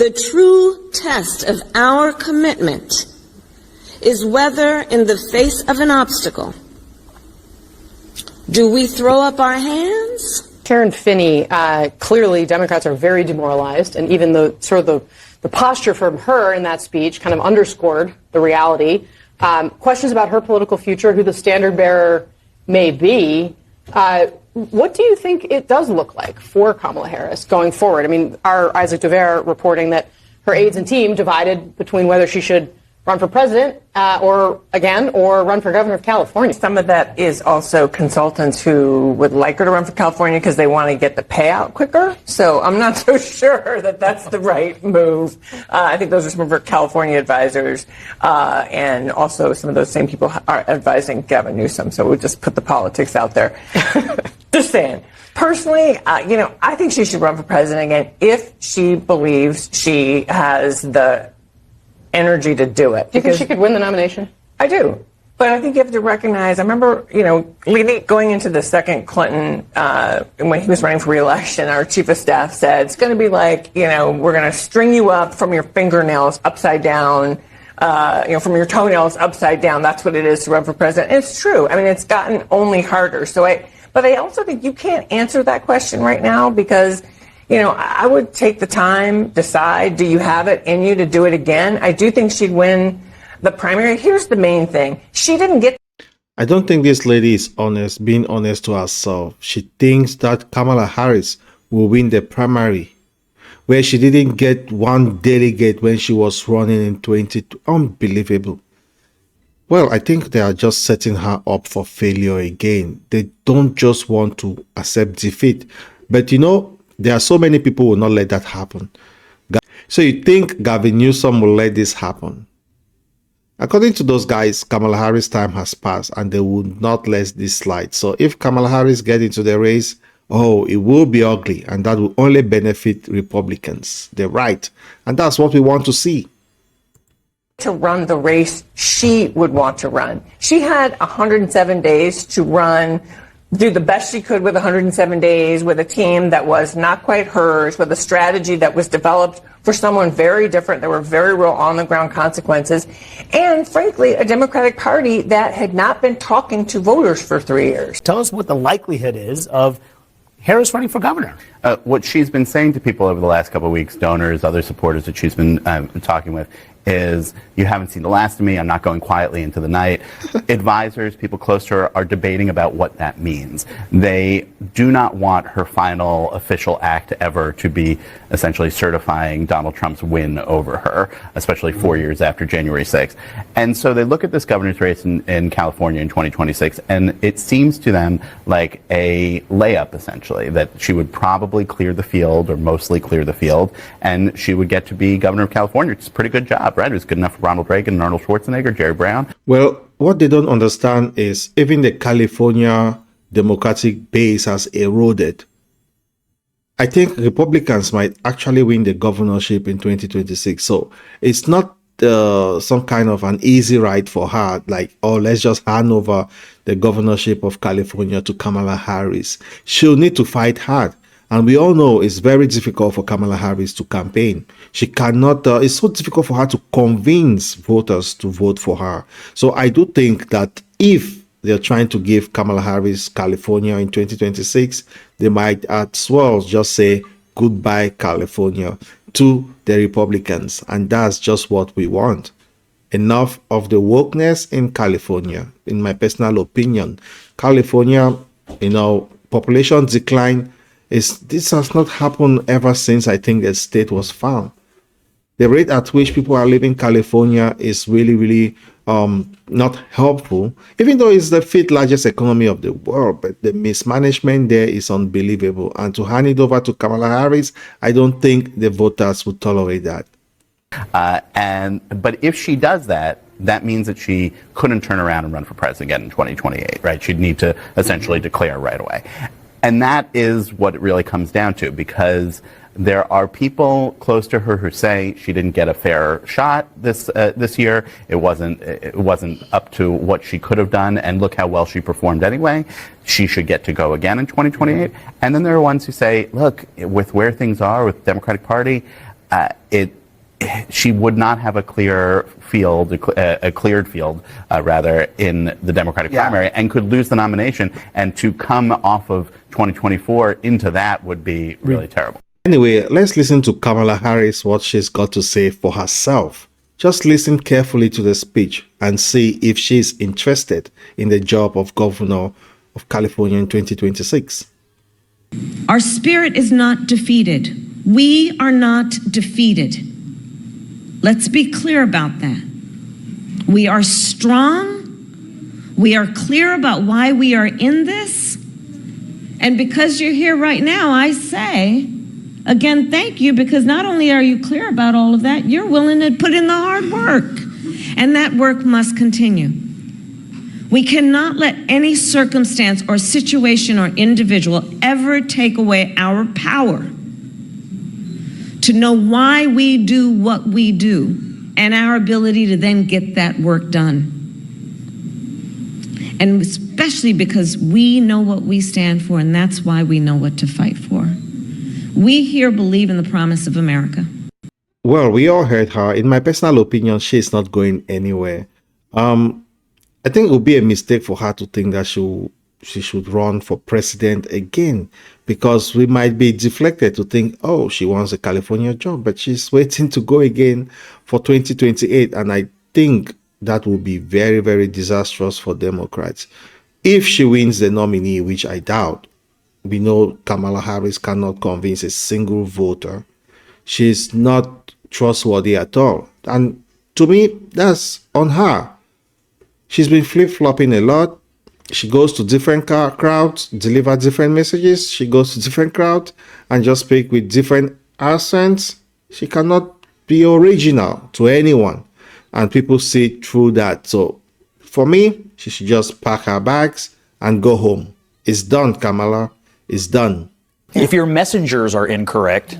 The true test of our commitment is whether, in the face of an obstacle, do we throw up our hands? Karen Finney, clearly Democrats are very demoralized, and even the posture from her in that speech kind of underscored the reality. Questions about her political future, who the standard bearer may be. What do you think it does look like for Kamala Harris going forward? I mean, our Isaac Dever reporting that her aides and team divided between whether she should run for president or run for governor of California. Some of that is also consultants who would like her to run for California because they want to get the payout quicker. So I'm not so sure that that's the right move. I think those are some of her California advisors. And also some of those same people are advising Gavin Newsom. So we'll just put the politics out there. Just saying. Personally, I think she should run for president again if she believes she has the energy to do it. Do you think she could win the nomination? I do. But I think you have to recognize, I remember, going into the second Clinton, when he was running for re-election, our chief of staff said, it's going to be like, we're going to string you up from your fingernails upside down, from your toenails upside down. That's what it is to run for president. And it's true. I mean, it's gotten only harder. But I also think you can't answer that question right now because I would take the time, decide, do you have it in you to do it again? I do think she'd win the primary. Here's the main thing. She didn't get... I don't think this lady is honest, being honest to herself. She thinks that Kamala Harris will win the primary, where she didn't get one delegate when she was running in 2020. Unbelievable. Well, I think they are just setting her up for failure again. They don't just want to accept defeat. But there are so many people who will not let that happen. So you think Gavin Newsom will let this happen? According to those guys, Kamala Harris' time has passed and they will not let this slide. So if Kamala Harris gets into the race, it will be ugly, and that will only benefit Republicans. They're right. And that's what we want to see. To run the race she would want to run. She had 107 days to do the best she could with 107 days with a team that was not quite hers, with a strategy that was developed for someone very different. There were very real on-the-ground consequences. And frankly, a Democratic Party that had not been talking to voters for 3 years. Tell us what the likelihood is of Harris running for governor. What she's been saying to people over the last couple of weeks, donors, other supporters that she's been talking with, is you haven't seen the last of me. I'm not going quietly into the night. Advisors, people close to her, are debating about what that means. They do not want her final official act ever to be essentially certifying Donald Trump's win over her, especially 4 years after January 6th. And so they look at this governor's race in California in 2026, and it seems to them like a layup, essentially, that she would probably clear the field, or mostly clear the field, and she would get to be governor of California. It's a pretty good job, right? It was good enough for Ronald Reagan and Arnold Schwarzenegger, Jerry Brown. Well, what they don't understand is even the California Democratic base has eroded. I think Republicans might actually win the governorship in 2026. So it's not some kind of an easy ride for her, like, let's just hand over the governorship of California to Kamala Harris. She'll need to fight hard. And we all know it's very difficult for Kamala Harris to campaign. She cannot, it's so difficult for her to convince voters to vote for her. So I do think that if they're trying to give Kamala Harris California in 2026, they might as well just say goodbye California to the Republicans. And that's just what we want. Enough of the wokeness in California, in my personal opinion. California, population decline. This has not happened ever since I think the state was found. The rate at which people are leaving California is really, really not helpful, even though it's the fifth largest economy of the world. But the mismanagement there is unbelievable. And to hand it over to Kamala Harris, I don't think the voters would tolerate that. But if she does that, that means that she couldn't turn around and run for president again in 2028, right? She'd need to essentially declare right away. And that is what it really comes down to, because there are people close to her who say she didn't get a fair shot this year. It wasn't up to what she could have done, and look how well she performed anyway. She should get to go again in 2028. And then there are ones who say, look, with where things are with the Democratic Party, she would not have a clear field, a cleared field, rather, in the Democratic primary, and could lose the nomination. And to come off of 2024 into that would be really terrible. Anyway, let's listen to Kamala Harris, what she's got to say for herself. Just listen carefully to the speech and see if she's interested in the job of governor of California in 2026. Our spirit is not defeated. We are not defeated. Let's be clear about that. We are strong. We are clear about why we are in this. And because you're here right now, I say, again, thank you, because not only are you clear about all of that, you're willing to put in the hard work. And that work must continue. We cannot let any circumstance or situation or individual ever take away our power to know why we do what we do and our ability to then get that work done. And especially because we know what we stand for, and that's why we know what to fight for. We here believe in the promise of America. Well, we all heard her. In my personal opinion, she's not going anywhere. I think it would be a mistake for her to think that she should run for president again, because we might be deflected to think, oh, she wants a California job, but she's waiting to go again for 2028. And I think that will be very, very disastrous for Democrats. If she wins the nominee, which I doubt, we know Kamala Harris cannot convince a single voter. She's not trustworthy at all. And to me, that's on her. She's been flip-flopping a lot. She goes to different crowds, deliver different messages. She goes to different crowds and just speak with different accents. She cannot be original to anyone. And people see through that. So for me, she should just pack her bags and go home. It's done, Kamala. It's done. If your messengers are incorrect,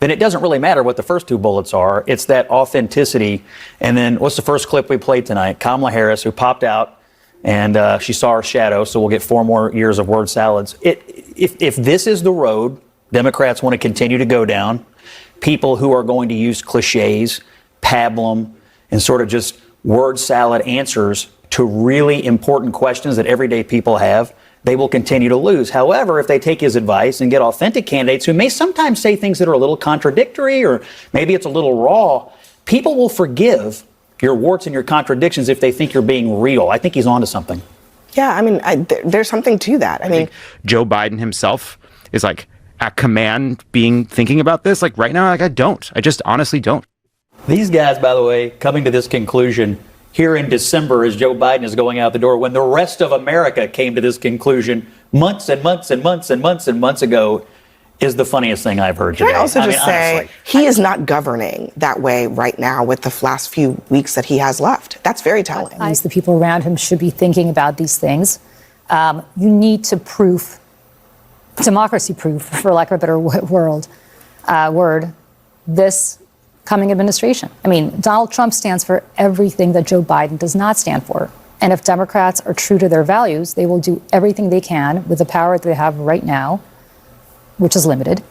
then it doesn't really matter what the first two bullets are. It's that authenticity. And then what's the first clip we played tonight? Kamala Harris, who popped out and she saw her shadow, so we'll get 4 more years of word salads. If this is the road Democrats want to continue to go down, people who are going to use cliches, pablum, and sort of just word salad answers to really important questions that everyday people have, they will continue to lose. However, if they take his advice and get authentic candidates who may sometimes say things that are a little contradictory or maybe it's a little raw, people will forgive your warts and your contradictions if they think you're being real. I think he's onto something. Yeah, I mean, there's something to that. I mean, Joe Biden himself is like at command thinking about this. Like right now, like I just honestly don't. These guys, by the way, coming to this conclusion here in December as Joe Biden is going out the door, when the rest of America came to this conclusion months and months and months and months and months ago, is the funniest thing I've heard today. Can I also just say, honestly, he is not governing that way right now with the last few weeks that he has left. That's very telling. The people around him should be thinking about these things. You need to democracy proof, for lack of a better word, this coming administration. I mean, Donald Trump stands for everything that Joe Biden does not stand for. And if Democrats are true to their values, they will do everything they can with the power that they have right now, which is limited,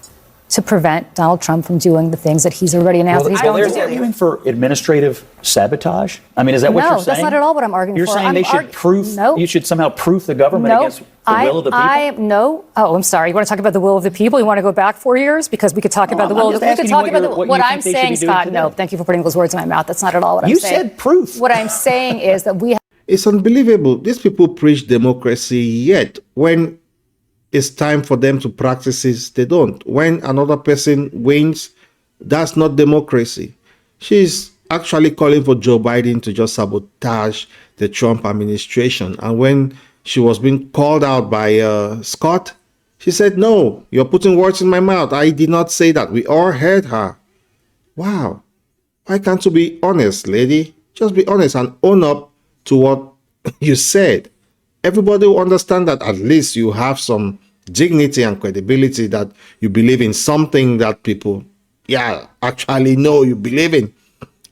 to prevent Donald Trump from doing the things that he's already announced that he's going to do. They're arguing for administrative sabotage? I mean, is that what you're saying? No, that's not at all what I'm arguing for. You're saying they should you should somehow proof the government against the will of the people? I'm sorry. You want to talk about the will of the people? You want to go back 4 years? Because we could talk about the will of the people. We could talk about what I'm saying, Scott. No, thank you for putting those words in my mouth. That's not at all what I'm saying. You said proof. What I'm saying is that we have. It's unbelievable. These people preach democracy, yet when it's time for them to practice it, they don't. When another person wins, that's not democracy. She's actually calling for Joe Biden to just sabotage the Trump administration. And when she was being called out by Scott, she said, no, you're putting words in my mouth. I did not say that. We all heard her. Wow. Why can't you be honest, lady? Just be honest and own up to what you said. Everybody will understand that at least you have some dignity and credibility, that you believe in something that people, actually know you believe in.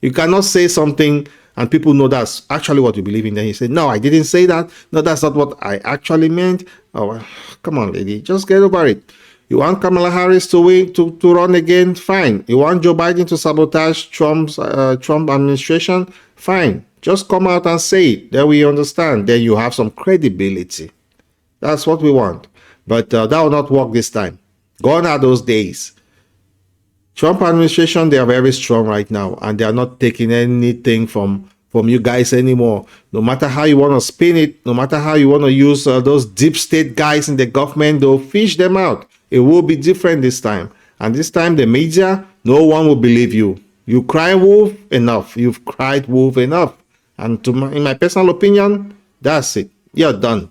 You cannot say something and people know that's actually what you believe in. Then you say, no, I didn't say that. No, that's not what I actually meant. Oh, come on, lady, just get over it. You want Kamala Harris to win, to run again? Fine. You want Joe Biden to sabotage Trump administration? Fine. Just come out and say it. Then we understand. Then you have some credibility. That's what we want. But that will not work this time. Gone are those days. Trump administration, they are very strong right now, and they are not taking anything from you guys anymore. No matter how you want to spin it, no matter how you want to use those deep state guys in the government, they'll fish them out. It will be different this time. And this time, the media, no one will believe you. You cry wolf, enough. You've cried wolf enough. And in my personal opinion, that's it. You're done.